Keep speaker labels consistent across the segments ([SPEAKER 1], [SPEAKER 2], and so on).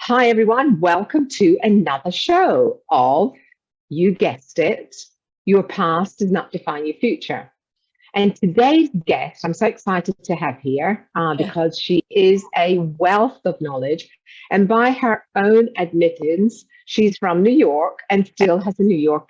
[SPEAKER 1] Hi, everyone. Welcome to another show of, you guessed it, Your Past Does Not Define Your Future. And today's guest, I'm so excited to have here because she is a wealth of knowledge. And by her own admittance, she's from New York and still has a New York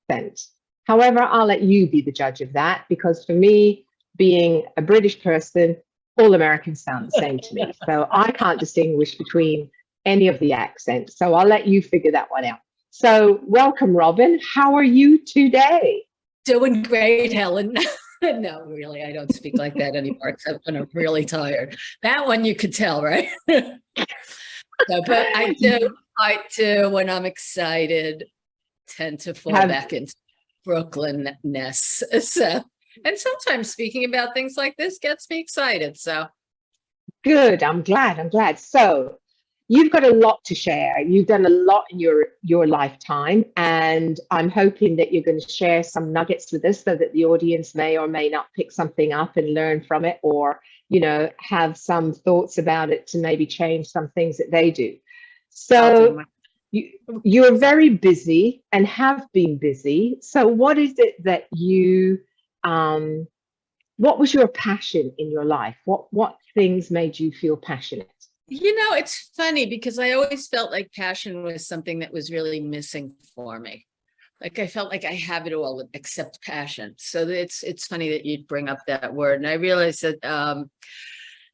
[SPEAKER 1] accent. However, I'll let you be the judge of that because for me, being a British person, all Americans sound the same to me. So I can't distinguish between any of the accents. So I'll let you figure that one out. So welcome, Robin. How are you today?
[SPEAKER 2] Doing great, Helen. No, really, I don't speak like that anymore, except when I'm really tired. That one you could tell, right? No, but I do, when I'm excited, tend to fall back into Brooklyn-ness. So, and sometimes speaking about things like this gets me excited. So
[SPEAKER 1] good. I'm glad. So you've got a lot to share. You've done a lot in your lifetime, and I'm hoping that you're going to share some nuggets with us so that the audience may or may not pick something up and learn from it, or have some thoughts about it to maybe change some things that they do. So you're very busy and have been busy. So what is it that what was your passion in your life? What things made you feel passionate?
[SPEAKER 2] It's funny because I always felt like passion was something that was really missing for me. Like I felt like I have it all except passion. So it's funny that you'd bring up that word. And I realized that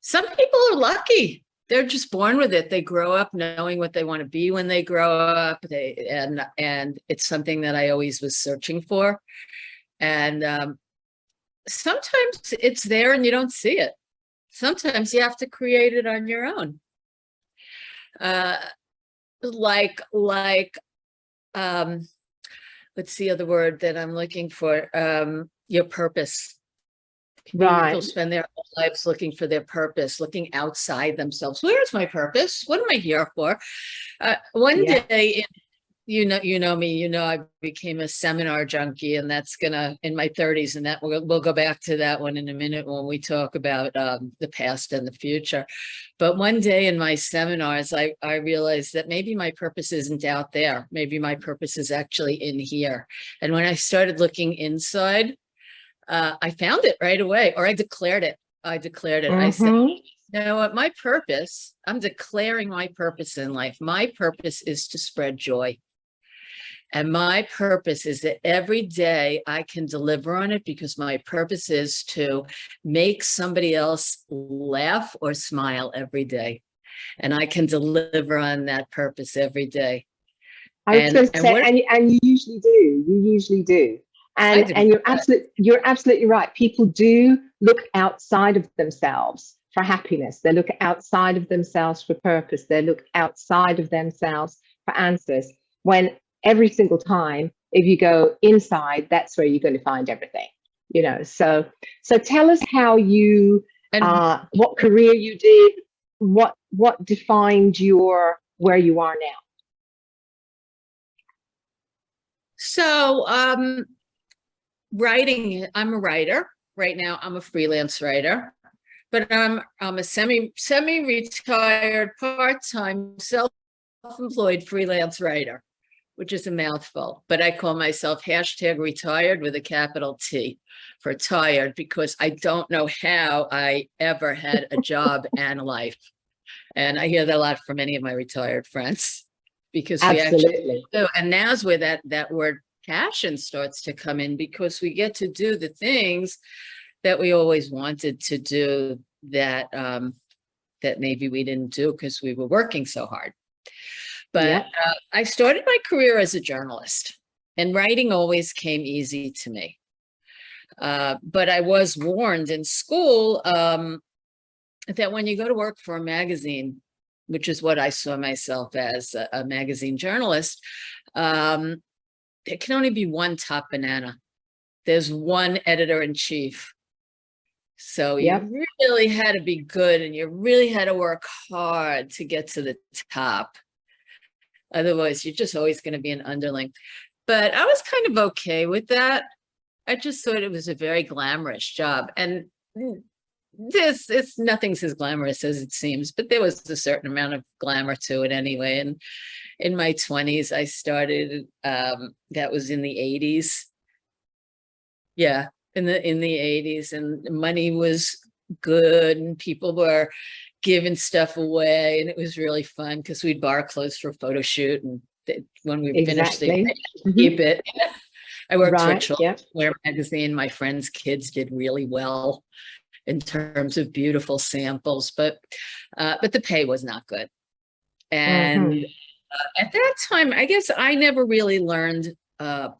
[SPEAKER 2] some people are lucky. They're just born with it. They grow up knowing what they want to be when they grow up. And it's something that I always was searching for. And sometimes it's there and you don't see it. Sometimes you have to create it on your own. What's the other word that I'm looking for? Your purpose.
[SPEAKER 1] Right.
[SPEAKER 2] People spend their whole lives looking for their purpose, looking outside themselves. Where's my purpose? What am I here for? One day, you know me, I became a seminar junkie, and that's in my 30s, and that we'll go back to that one in a minute when we talk about the past and the future. But one day in my seminars, I realized that maybe my purpose isn't out there. Maybe my purpose is actually in here. And when I started looking inside, I found it right away, or I declared it.
[SPEAKER 1] Mm-hmm.
[SPEAKER 2] I said, you know what, my purpose, I'm declaring my purpose in life. My purpose is to spread joy. And my purpose is that every day I can deliver on it, because my purpose is to make somebody else laugh or smile every day. And I can deliver on that purpose every day.
[SPEAKER 1] I was going to say, and you usually do. You usually do. And you're absolutely right. People do look outside of themselves for happiness. They look outside of themselves for purpose. They look outside of themselves for answers. When every single time, if you go inside, that's where you're going to find everything. So tell us how you what career you did, what defined where you are now.
[SPEAKER 2] So writing, I'm a writer right now. I'm a freelance writer, but I'm a semi-retired, part-time, self-employed freelance writer, which is a mouthful, but I call myself #retired with a capital T for tired, because I don't know how I ever had a job and a life. And I hear that a lot from many of my retired friends, because we actually do. And now's where that word passion starts to come in, because we get to do the things that we always wanted to do that maybe we didn't do because we were working so hard. But I started my career as a journalist, and writing always came easy to me. But I was warned in school that when you go to work for a magazine, which is what I saw myself as, a magazine journalist, there can only be one top banana. There's one editor-in-chief. So you really had to be good, and you really had to work hard to get to the top. Otherwise, you're just always going to be an underling. But I was kind of okay with that. I just thought it was a very glamorous job. And it's nothing's as glamorous as it seems, but there was a certain amount of glamour to it anyway. And in my 20s, I started, that was in the 80s. Yeah, in the 80s, and money was good and people were giving stuff away, and it was really fun because we'd borrow clothes for a photo shoot, and when we finished
[SPEAKER 1] Exactly.
[SPEAKER 2] keep it. I worked for
[SPEAKER 1] Right.
[SPEAKER 2] Children's Wear magazine. My friends' kids did really well in terms of beautiful samples, but the pay was not good. And at that time, I guess I never really learned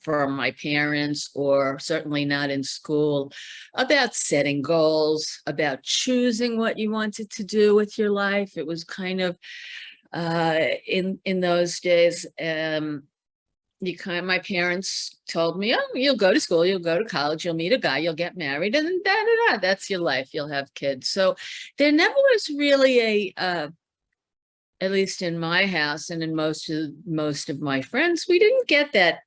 [SPEAKER 2] from my parents, or certainly not in school, about setting goals, about choosing what you wanted to do with your life. It was kind of in those days, my parents told me, oh, you'll go to school, you'll go to college, you'll meet a guy, you'll get married, and that's your life, you'll have kids. So there never was really a at least in my house and in most of my friends, we didn't get that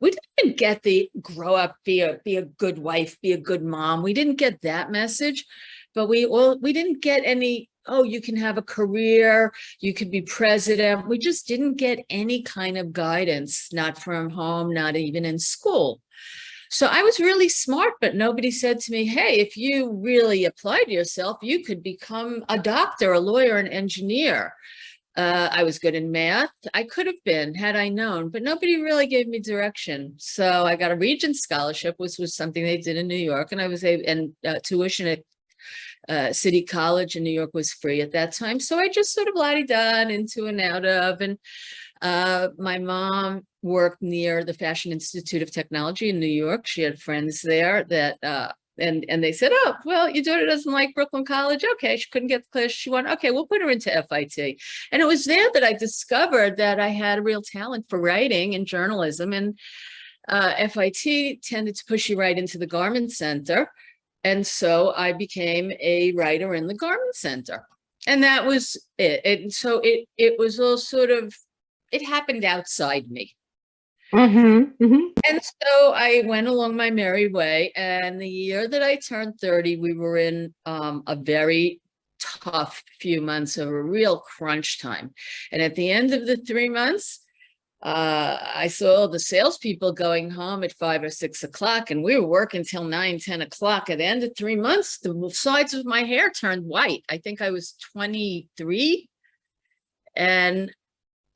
[SPEAKER 2] we didn't get the grow up, be a good wife, be a good mom. We didn't get that message, but we didn't get any, oh, you can have a career, you could be president. We just didn't get any kind of guidance, not from home, not even in school. So I was really smart, but nobody said to me, hey, if you really applied yourself, you could become a doctor, a lawyer, an engineer. I was good in math. I could have been, had I known, but nobody really gave me direction. So I got a Regents scholarship, which was something they did in New York. And I was tuition at City College in New York was free at that time. So I just sort of la-di-da into and out of, and my mom worked near the Fashion Institute of Technology in New York. She had friends there that, and they said, oh, well, your daughter doesn't like Brooklyn College. Okay, she couldn't get the class she wanted. Okay, we'll put her into FIT. And it was there that I discovered that I had a real talent for writing and journalism. And FIT tended to push you right into the Garment Center. And so I became a writer in the Garment Center. And that was it. So it was all sort of, it happened outside me. And so I went along my merry way. And the year that I turned 30, we were in a very tough few months of a real crunch time. And at the end of the 3 months, I saw the salespeople going home at 5 or 6 o'clock, and we were working till 9, 10 o'clock. At the end of 3 months, the sides of my hair turned white. I think I was 23. And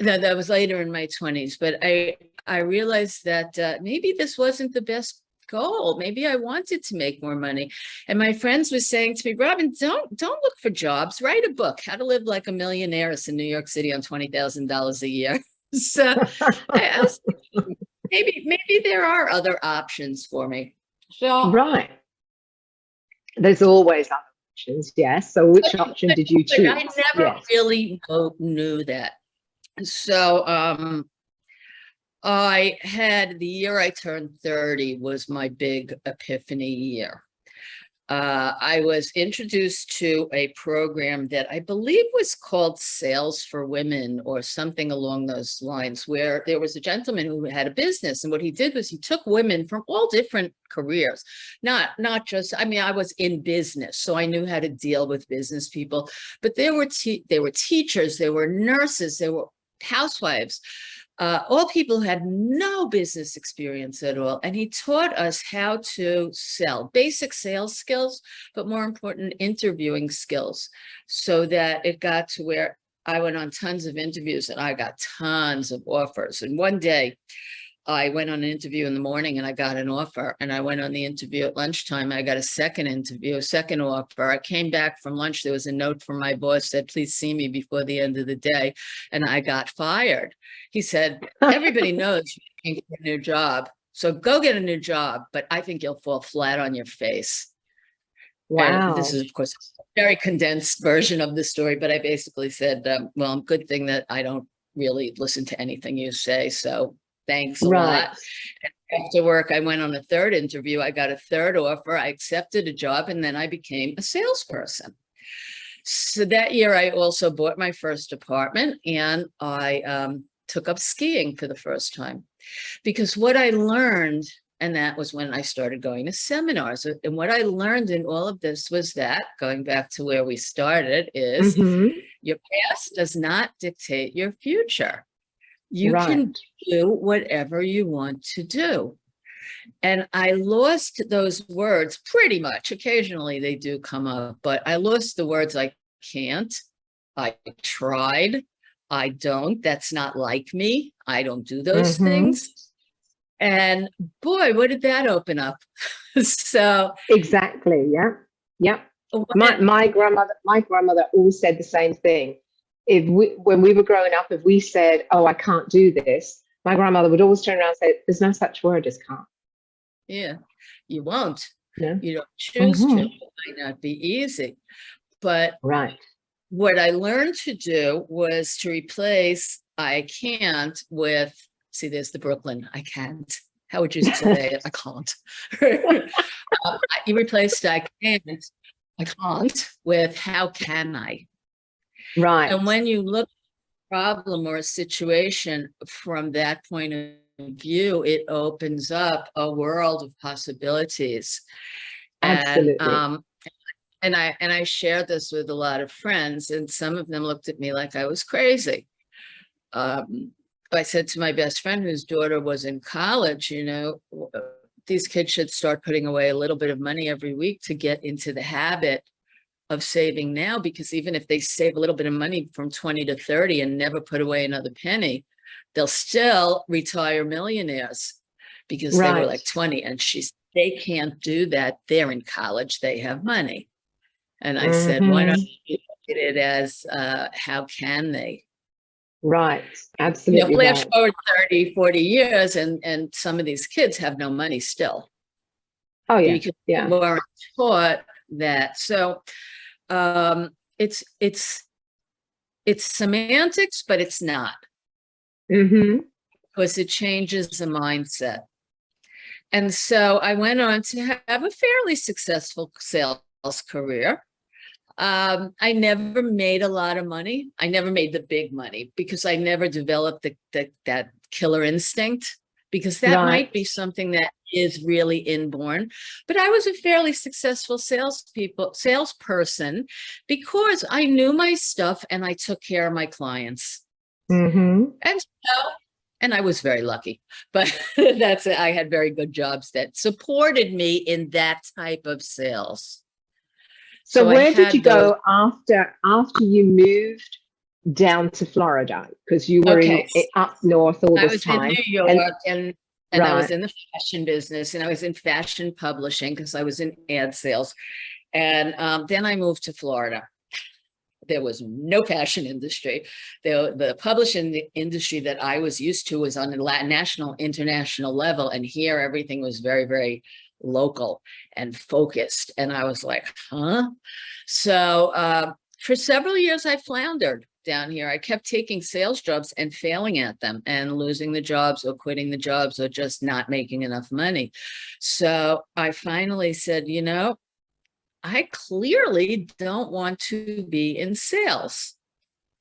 [SPEAKER 2] that was later in my 20s, but I realized that maybe this wasn't the best goal. Maybe I wanted to make more money. And my friends were saying to me, Robin, don't look for jobs, write a book, How to Live Like a Millionaire in New York City on $20,000 a year. So I was thinking, maybe there are other options for me. So
[SPEAKER 1] right. There's always other options, yes. So which option did you choose?
[SPEAKER 2] I never really knew that. So I had, the year I turned 30 was my big epiphany year. I was introduced to a program that I believe was called Sales for Women or something along those lines, where there was a gentleman who had a business. And what he did was he took women from all different careers, not just, I mean, I was in business, so I knew how to deal with business people, but there were teachers, there were nurses, there were housewives, all people who had no business experience at all. And he taught us how to sell, basic sales skills, but more important, interviewing skills, so that it got to where I went on tons of interviews and I got tons of offers. And one day I went on an interview in the morning and I got an offer, and I went on the interview at lunchtime. I got a second interview, a second offer. I came back from lunch. There was a note from my boss that please see me before the end of the day. And I got fired. He said, everybody knows you can't get a new job, so go get a new job, but I think you'll fall flat on your face. Wow. And this is, of course, a very condensed version of the story, but I basically said, well, good thing that I don't really listen to anything you say. So thanks a lot. And after work, I went on a third interview. I got a third offer. I accepted a job, and then I became a salesperson. So that year, I also bought my first apartment, and I took up skiing for the first time. Because what I learned, And that was when I started going to seminars. And what I learned in all of this was that, going back to where we started, is your past does not dictate your future. You can do whatever you want to do. And I lost those words pretty much. Occasionally they do come up, but I lost the words I can't, I tried, I don't, that's not like me, I don't do those things. And boy, what did that open up? So
[SPEAKER 1] exactly, yeah. My grandmother always said the same thing. When we were growing up, if we said, "Oh, I can't do this," my grandmother would always turn around and say, "There's no such word as can't."
[SPEAKER 2] Yeah, you won't.
[SPEAKER 1] Yeah.
[SPEAKER 2] You don't choose to. It might not be easy. But what I learned to do was to replace I can't with, see, there's the Brooklyn, I can't. How would you say it? I can't. You replaced I can't with how can I?
[SPEAKER 1] Right.
[SPEAKER 2] And when you look at a problem or a situation from that point of view, it opens up a world of possibilities.
[SPEAKER 1] Absolutely.
[SPEAKER 2] And I shared this with a lot of friends, and some of them looked at me like I was crazy. I said to my best friend, whose daughter was in college, you know, these kids should start putting away a little bit of money every week to get into the habit of saving now, because even if they save a little bit of money from 20 to 30 and never put away another penny, they'll still retire millionaires because they were like 20. And they can't do that. They're in college, they have money. And I said, why not look at it as how can they?
[SPEAKER 1] Right, absolutely.
[SPEAKER 2] You know, flash forward 30, 40 years, and some of these kids have no money still.
[SPEAKER 1] Oh, yeah.
[SPEAKER 2] Because they weren't taught that. So it's semantics, but it's not. Because it changes the mindset. And so I went on to have a fairly successful sales career. I never made a lot of money. I never made the big money because I never developed that killer instinct, because that might be something that is really inborn. But I was a fairly successful salesperson because I knew my stuff and I took care of my clients. And I was very lucky, but I had very good jobs that supported me in that type of sales.
[SPEAKER 1] So where did you go after you moved down to Florida? Because you were up north all this time.
[SPEAKER 2] I was in New York and I was in the fashion business, and I was in fashion publishing because I was in ad sales. And then I moved to Florida. There was no fashion industry. The publishing industry that I was used to was on a national, international level. And here everything was very, very local and focused. And I was like, huh? So for several years, I floundered down here. I kept taking sales jobs and failing at them and losing the jobs or quitting the jobs or just not making enough money. So I finally said, you know, I clearly don't want to be in sales.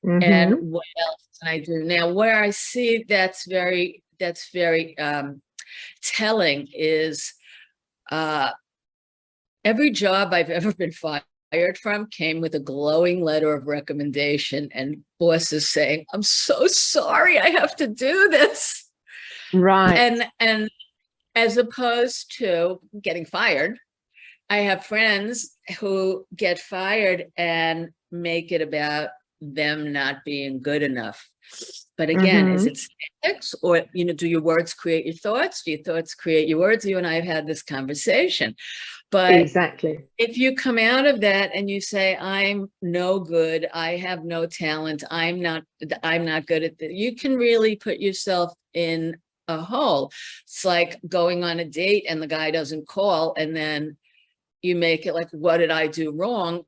[SPEAKER 2] And what else can I do? Now, where I see that's very telling is every job I've ever been fired from came with a glowing letter of recommendation and bosses saying, I'm so sorry I have to do this. Right. And as opposed to getting fired, I have friends who get fired and make it about them not being good enough. But again, is it semantics, or, you know, do your words create your thoughts? Do your thoughts create your words? You and I have had this conversation. But if you come out of that and you say, I'm no good, I have no talent, I'm not good at this, you can really put yourself in a hole. It's like going on a date and the guy doesn't call, and then you make it like, what did I do wrong?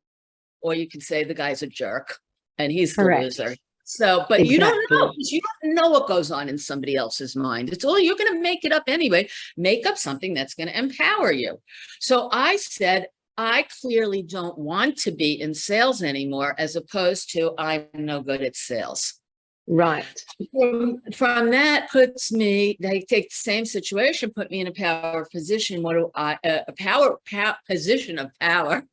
[SPEAKER 2] Or you can say the guy's a jerk and he's the loser. So, but you don't know, because you don't know what goes on in somebody else's mind. It's all, you're going to make it up anyway. Make up something that's going to empower you. So I said, I clearly don't want to be in sales anymore, as opposed to I'm no good at sales.
[SPEAKER 1] Right.
[SPEAKER 2] From that puts me, they take the same situation, put me in a power position. What do I, a position of power.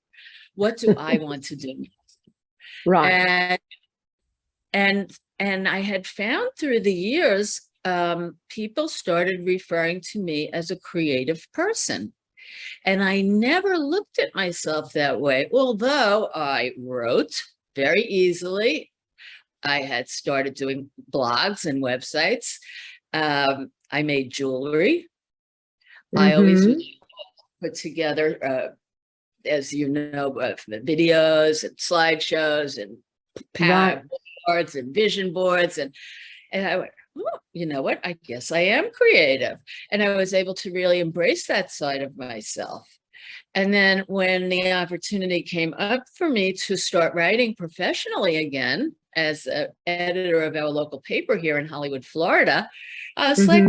[SPEAKER 2] What do I want to do?
[SPEAKER 1] Right.
[SPEAKER 2] And I had found through the years, people started referring to me as a creative person. And I never looked at myself that way, although I wrote very easily. I had started doing blogs and websites. I made jewelry. I always would put together, as you know, videos and slideshows and power boards and vision boards. And I went, oh, you know what? I guess I am creative. And I was able to really embrace that side of myself. And then when the opportunity came up for me to start writing professionally again, as an editor of our local paper here in Hollywood, Florida, I was like,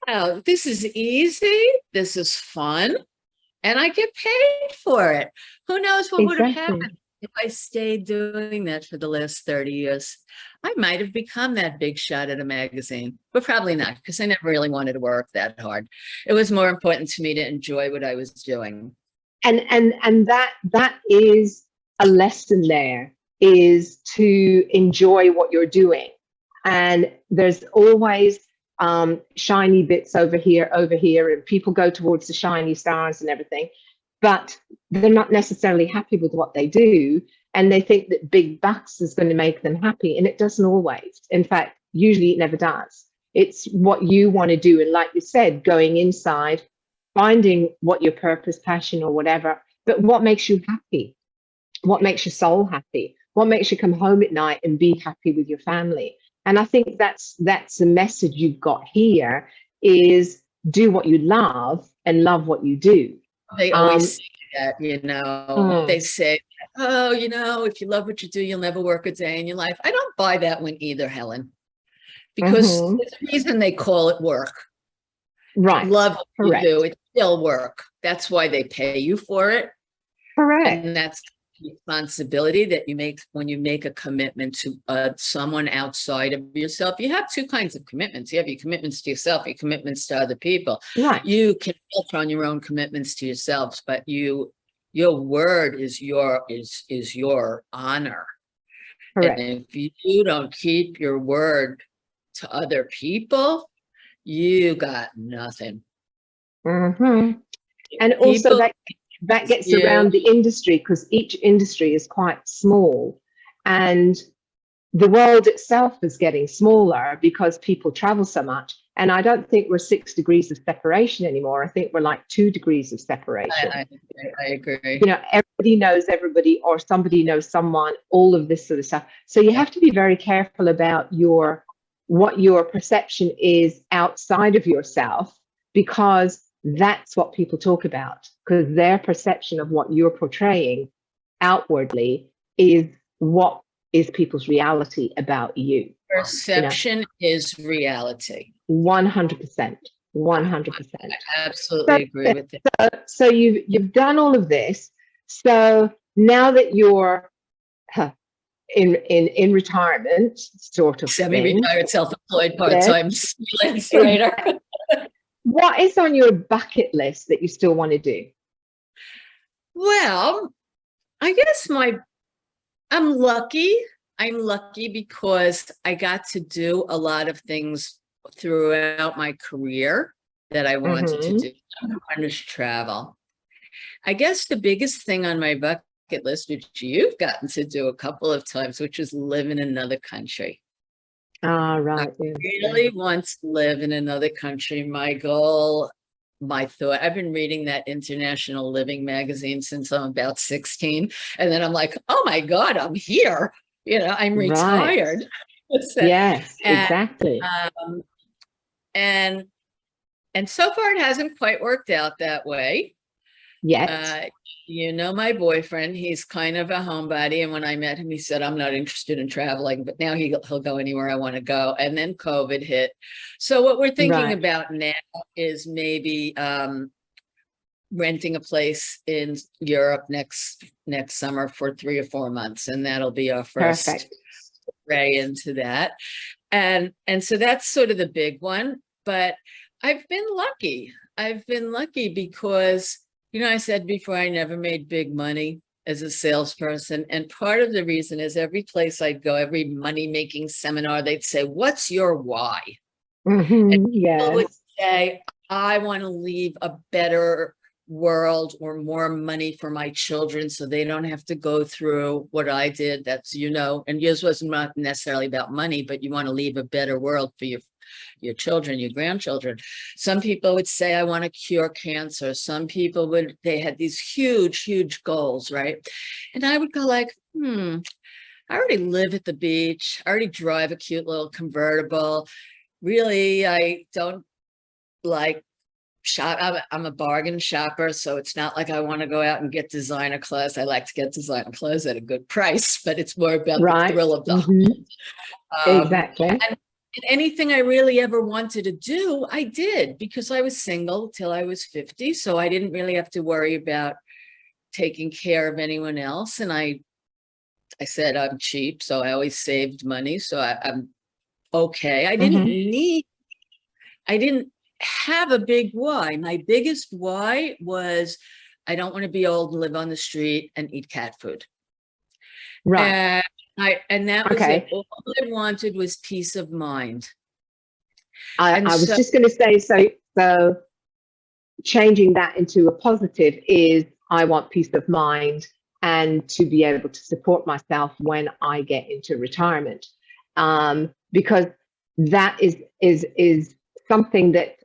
[SPEAKER 2] wow, this is easy. This is fun. And I get paid for it. Who knows what would have happened if I stayed doing that for the last 30 years? I might have become that big shot at a magazine, but probably not, because I never really wanted to work that hard. It was more important to me to enjoy what I was doing.
[SPEAKER 1] And that is a lesson there, is to enjoy what you're doing. And there's always shiny bits over here, and people go towards the shiny stars and everything, but they're not necessarily happy with what they do. And they think that big bucks is going to make them happy. And it doesn't always. In fact, usually it never does. It's what you want to do. And like you said, going inside, finding what your purpose, passion, or whatever, but what makes you happy, what makes your soul happy, what makes you come home at night and be happy with your family. And I think that's the message you've got here, is do what you love and love what you do.
[SPEAKER 2] They always say that, you know, they say, oh, you know, if you love what you do, you'll never work a day in your life. I don't buy that one either, Helen, because there's a reason they call it work.
[SPEAKER 1] Right.
[SPEAKER 2] Love what you do, it's still work. That's why they pay you for it.
[SPEAKER 1] Correct.
[SPEAKER 2] And that's the responsibility that you make when you make a commitment to someone outside of yourself. You have two kinds of commitments. You have your commitments to yourself, your commitments to other people.
[SPEAKER 1] Right.
[SPEAKER 2] You can filter on your own commitments to yourselves, but your word is your honor.
[SPEAKER 1] Correct.
[SPEAKER 2] And if you don't keep your word to other people, you got nothing.
[SPEAKER 1] And also that gets around the industry, because each industry is quite small, and the world itself is getting smaller because people travel so much. And I don't think we're 6 degrees of separation anymore. I think we're like 2 degrees of separation.
[SPEAKER 2] I agree.
[SPEAKER 1] You know, everybody knows everybody, or somebody knows someone, all of this sort of stuff. So you have to be very careful about what your perception is outside of yourself, because that's what people talk about, because their perception of what you're portraying outwardly is what is people's reality about you.
[SPEAKER 2] Perception is reality.
[SPEAKER 1] 100%. 100%.
[SPEAKER 2] I absolutely agree with that.
[SPEAKER 1] So you've done all of this. So now that you're in retirement, sort of
[SPEAKER 2] semi-retired, self-employed, part-time freelance writer.
[SPEAKER 1] What is on your bucket list that you still want to do?
[SPEAKER 2] Well, I guess I'm lucky. I'm lucky because I got to do a lot of things throughout my career that I wanted to do. I wanted to travel. I guess the biggest thing on my bucket list, which you've gotten to do a couple of times, which is live in another country.
[SPEAKER 1] Right.
[SPEAKER 2] I really want to live in another country. My goal, my thought, I've been reading that International Living magazine since I'm about 16. And then I'm like, oh my God, I'm here. You know, I'm retired.
[SPEAKER 1] Yes, exactly.
[SPEAKER 2] And so far it hasn't quite worked out that way.
[SPEAKER 1] Yes.
[SPEAKER 2] You know, my boyfriend, he's kind of a homebody. And when I met him, he said, I'm not interested in traveling, but now he'll go anywhere I want to go. And then COVID hit. So what we're thinking about now is maybe renting a place in Europe next summer for 3 or 4 months. And that'll be our first foray into that. And so that's sort of the big one. But I've been lucky. I've been lucky because, I said before, I never made big money as a salesperson. And part of the reason is every place I'd go, every money-making seminar, they'd say, "What's your why?" And people would say, "I want to leave a better world or more money for my children so they don't have to go through what I did." That's, and yours was not necessarily about money, but you want to leave a better world for your children, your grandchildren. Some people would say, "I want to cure cancer." Some people they had these huge goals, right? And I would go like, I already live at the beach. I already drive a cute little convertible. Really, I don't like shop. I'm a bargain shopper, so it's not like I want to go out and get designer clothes. I like to get designer clothes at a good price, but it's more about the thrill of the hunt.
[SPEAKER 1] Exactly.
[SPEAKER 2] And anything I really ever wanted to do, I did, because I was single till I was 50. So I didn't really have to worry about taking care of anyone else. And I said, I'm cheap, so I always saved money. So I'm okay. I didn't have a big why. My biggest why was I don't want to be old and live on the street and eat cat food.
[SPEAKER 1] Right.
[SPEAKER 2] And that was it. All I wanted was peace of mind.
[SPEAKER 1] I was just going to say, so changing that into a positive is I want peace of mind and to be able to support myself when I get into retirement, because that is something that,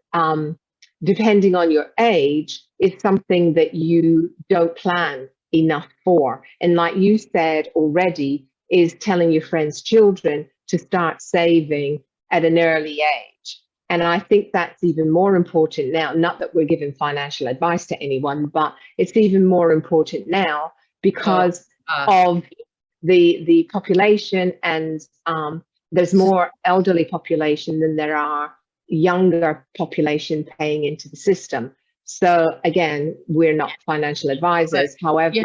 [SPEAKER 1] depending on your age, is something that you don't plan enough for. And like you said already, is telling your friends' children to start saving at an early age. And I think that's even more important now. Not that we're giving financial advice to anyone, but it's even more important now because of the population, and there's more elderly population than there are younger population paying into the system. So again, we're not financial advisors. However,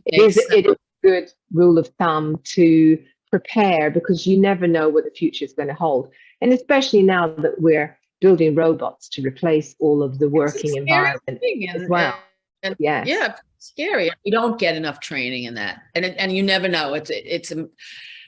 [SPEAKER 1] it is a good rule of thumb to prepare, because you never know what the future is going to hold. And especially now that we're building robots to replace all of the working environment as well.
[SPEAKER 2] Yeah, scary. We don't get enough training in that, and you never know. It's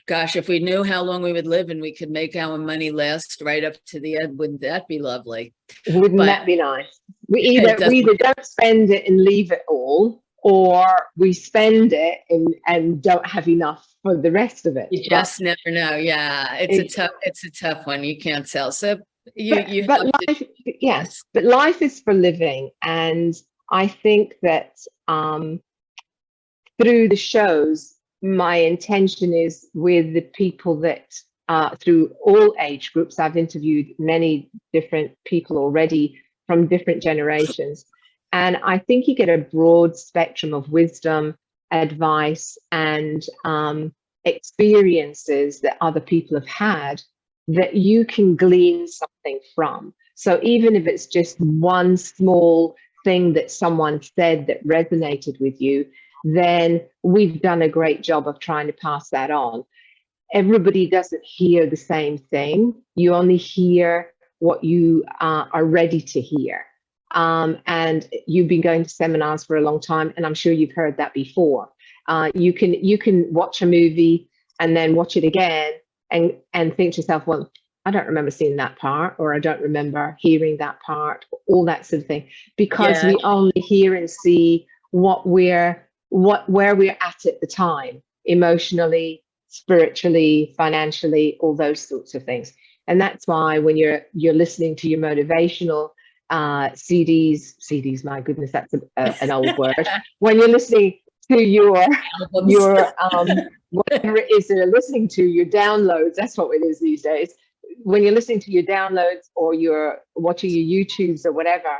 [SPEAKER 2] gosh, if we knew how long we would live and we could make our money last right up to the end, wouldn't that be lovely?
[SPEAKER 1] Wouldn't that be nice? We either don't spend it and leave it all, or we spend it and don't have enough for the rest of it.
[SPEAKER 2] You just never know. Yeah, it's a tough one. You can't tell. So
[SPEAKER 1] but life, yes, but life is for living, and I think that through the shows, my intention is with the people that through all age groups, I've interviewed many different people already from different generations, and I think you get a broad spectrum of wisdom, advice, and experiences that other people have had that you can glean something from. So even if it's just one small thing that someone said that resonated with you, then we've done a great job of trying to pass that on. Everybody doesn't hear the same thing. You only hear what you are ready to hear. And you've been going to seminars for a long time, and I'm sure you've heard that before. You can watch a movie and then watch it again and think to yourself, well, I don't remember seeing that part, or I don't remember hearing that part, all that sort of thing, because we only hear and see where we're at the time, emotionally, spiritually, financially, all those sorts of things. And that's why when you're listening to your motivational CDs, my goodness, that's an old word. When you're listening to your whatever it is that you're listening to, your downloads, that's what it is these days. When you're listening to your downloads or you're watching your YouTubes or whatever,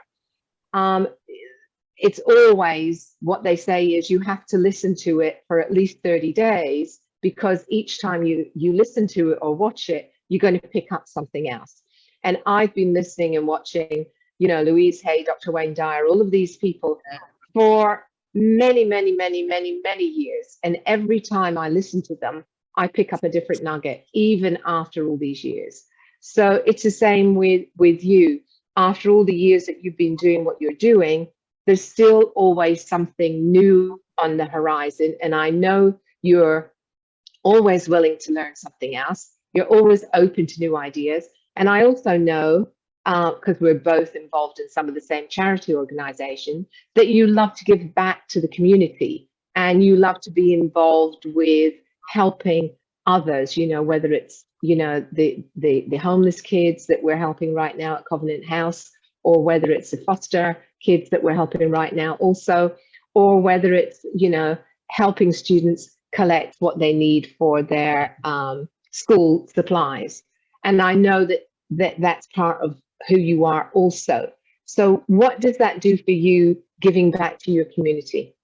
[SPEAKER 1] it's always what they say is you have to listen to it for at least 30 days, because each time you listen to it or watch it, you're going to pick up something else. And I've been listening and watching, Louise Hay, Dr. Wayne Dyer, all of these people for many years. And every time I listen to them, I pick up a different nugget, even after all these years. So it's the same with you. After all the years that you've been doing what you're doing, there's still always something new on the horizon. And I know you're always willing to learn something else. You're always open to new ideas. And I also know, because we're both involved in some of the same charity organization, that you love to give back to the community and you love to be involved with helping others, whether it's, the homeless kids that we're helping right now at Covenant House, or whether it's the foster kids that we're helping right now also, or whether it's, helping students collect what they need for their school supplies. And I know that's part of who you are also. So what does that do for you, giving back to your community?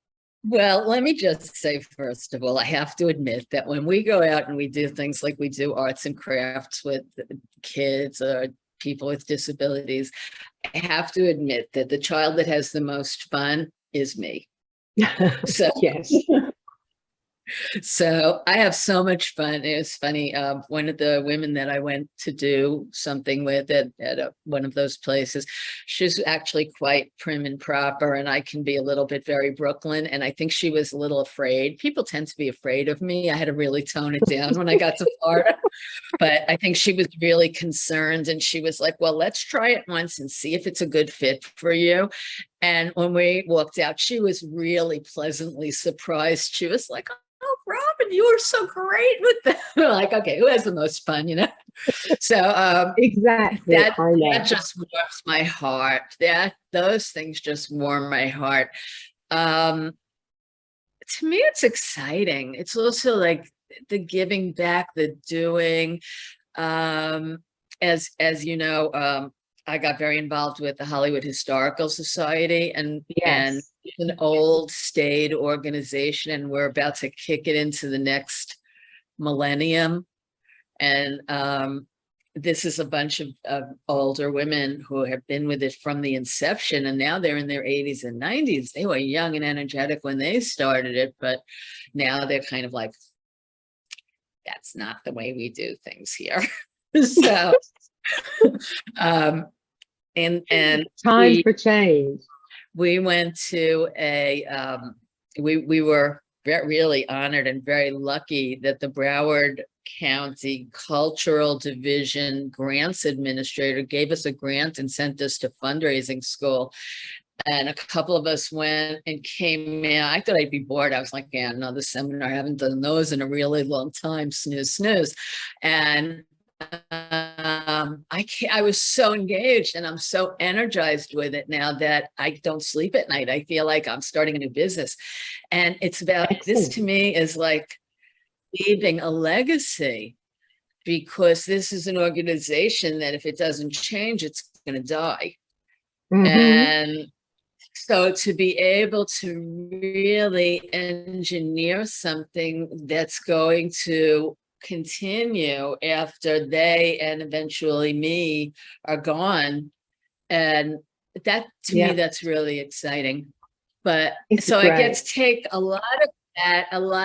[SPEAKER 2] Well, let me just say, first of all, I have to admit that when we go out and we do things like we do arts and crafts with kids or people with disabilities, I have to admit that the child that has the most fun is me. So
[SPEAKER 1] Yes.
[SPEAKER 2] So I have so much fun. It was funny. One of the women that I went to do something with at one of those places, she's actually quite prim and proper, and I can be a little bit very Brooklyn. And I think she was a little afraid. People tend to be afraid of me. I had to really tone it down when I got to Florida. But I think she was really concerned, and she was like, well, let's try it once and see if it's a good fit for you. And when we walked out, she was really pleasantly surprised. She was like, oh, Robin, you were so great with that. We're like, okay, who has the most fun, So
[SPEAKER 1] exactly.
[SPEAKER 2] That just warms my heart. Those things just warm my heart. To me, it's exciting. It's also like the giving back, the doing. As you know, I got very involved with the Hollywood Historical Society, and it's an old staid organization, and we're about to kick it into the next millennium. And this is a bunch of older women who have been with it from the inception, and now they're in their 80s and 90s. They were young and energetic when they started it, but now they're kind of like, that's not the way we do things here. So and
[SPEAKER 1] time for change.
[SPEAKER 2] We went to we were really honored and very lucky that the Broward County Cultural Division Grants Administrator gave us a grant and sent us to fundraising school. And a couple of us went and came out. I thought I'd be bored. I was like, yeah, another seminar. I haven't done those in a really long time. Snooze, snooze. And I was so engaged, and I'm so energized with it now that I don't sleep at night. I feel like I'm starting a new business. And it's about, this to me is like leaving a legacy, because this is an organization that if it doesn't change, it's going to die. Mm-hmm. And so to be able to really engineer something that's going to continue after they and eventually me are gone, and that to me, that's really exciting. But so I get to take a lot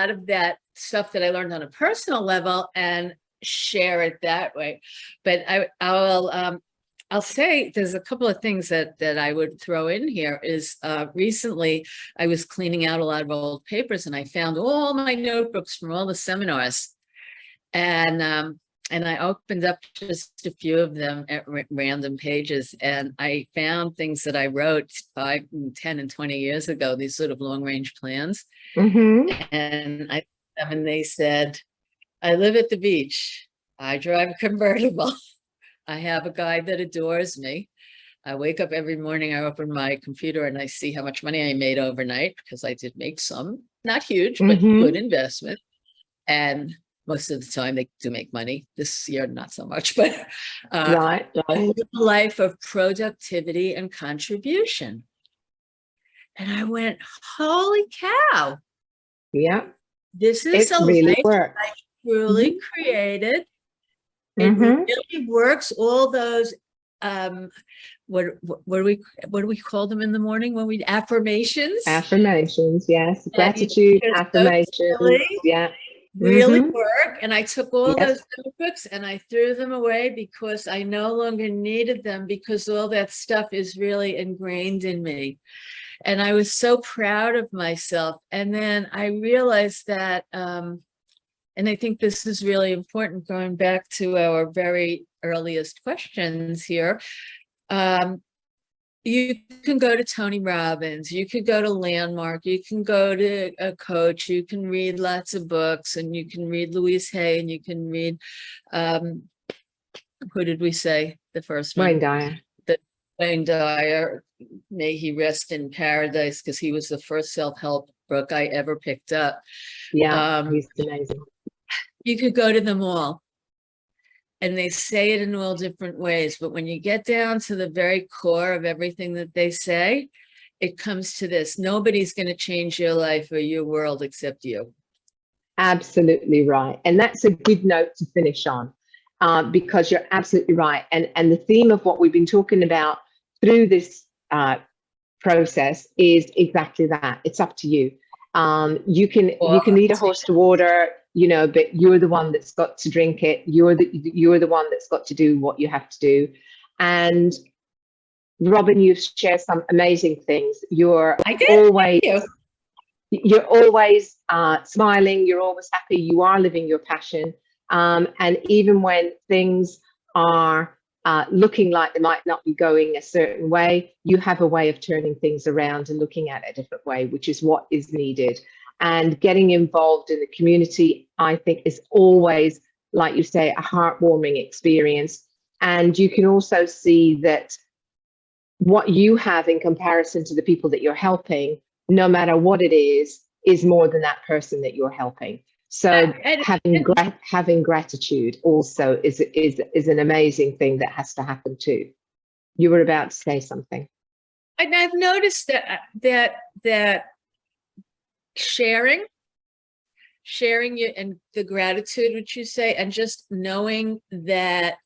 [SPEAKER 2] of that stuff that I learned on a personal level and share it that way. But I'll say there's a couple of things that I would throw in here is recently I was cleaning out a lot of old papers, and I found all my notebooks from all the seminars. And I opened up just a few of them at random pages, and I found things that I wrote 5, 10, and 20 years ago, these sort of long-range plans. Mm-hmm. And they said, I live at the beach. I drive a convertible. I have a guy that adores me. I wake up every morning, I open my computer, and I see how much money I made overnight, because I did make some, not huge, but good investment. And most of the time they do make money. This year, not so much, but I live a life of productivity and contribution. And I went, holy cow. Yeah. This is a life that I truly created. It really works. All those what do we call them in the morning when we affirmations?
[SPEAKER 1] Affirmations, yes. Gratitude, affirmations. So
[SPEAKER 2] really
[SPEAKER 1] Mhm.
[SPEAKER 2] work. And I took all
[SPEAKER 1] Yes.
[SPEAKER 2] those notebooks and I threw them away because I no longer needed them, because all that stuff is really ingrained in me. And I was so proud of myself. And then I realized that, and I think this is really important, going back to our very earliest questions here. You can go to Tony Robbins, you could go to Landmark, you can go to a coach, you can read lots of books, and you can read Louise Hay, and you can read, who did we say the first
[SPEAKER 1] Wayne
[SPEAKER 2] one?
[SPEAKER 1] Dyer.
[SPEAKER 2] The Wayne Dyer, may he rest in paradise, because he was the first self-help book I ever picked up.
[SPEAKER 1] Yeah, he's amazing.
[SPEAKER 2] You could go to them all, and they say it in all different ways. But when you get down to the very core of everything that they say, it comes to this: nobody's going to change your life or your world except you.
[SPEAKER 1] Absolutely right. And that's a good note to finish on, because you're absolutely right. And the theme of what we've been talking about through this process is exactly that. It's up to you. You can lead a horse to water, you know, but you're the one that's got to drink it. You're the one that's got to do what you have to do. And Robin, you've shared some amazing things. You're always smiling. You're always happy. You are living your passion. And even when things are looking like they might not be going a certain way, you have a way of turning things around and looking at it a different way, which is what is needed. And getting involved in the community, I think, is always, like you say, a heartwarming experience. And you can also see that what you have in comparison to the people that you're helping, no matter what it is more than that person that you're helping. So having gratitude also is an amazing thing that has to happen too. You were about to say something.
[SPEAKER 2] And I've noticed that sharing you and the gratitude, which you say, and just knowing that,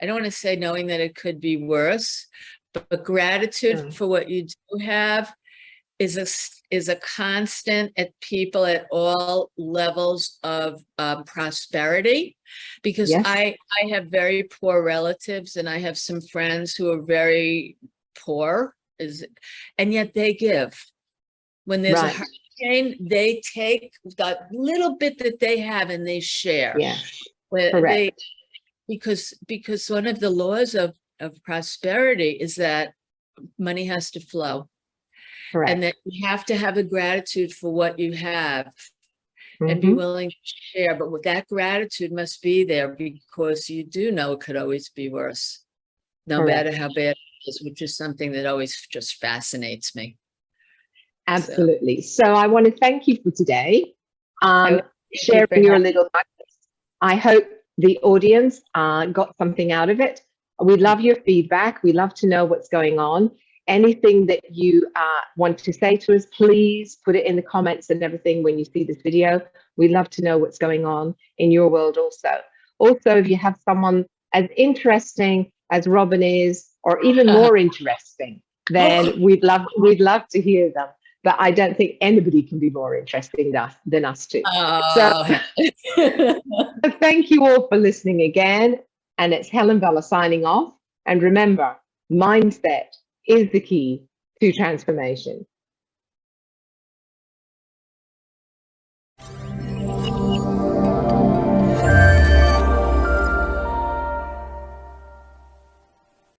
[SPEAKER 2] I don't want to say knowing that it could be worse, but gratitude for what you do have is a constant at people at all levels of prosperity, because
[SPEAKER 1] Yes.
[SPEAKER 2] I have very poor relatives, and I have some friends who are very poor, and yet they give. When there's a hurricane, they take that little bit that they have and they share.
[SPEAKER 1] Yes, correct.
[SPEAKER 2] Because one of the laws of prosperity is that money has to flow. Correct. And that you have to have a gratitude for what you have, and be willing to share. But with that gratitude must be there, because you do know it could always be worse, no matter how bad it is, which is something that always just fascinates me.
[SPEAKER 1] Absolutely. So I want to thank you for today, sharing your little nuggets. I hope the audience got something out of it. We love your feedback. We love to know what's going on. Anything that you want to say to us, please put it in the comments and everything when you see this video. We love to know what's going on in your world also. Also, if you have someone as interesting as Robin is, or even more interesting, then we'd love to hear them. But I don't think anybody can be more interesting than us two. So thank you all for listening again. And it's Helen Vella signing off. And remember, mindset is the key to transformation.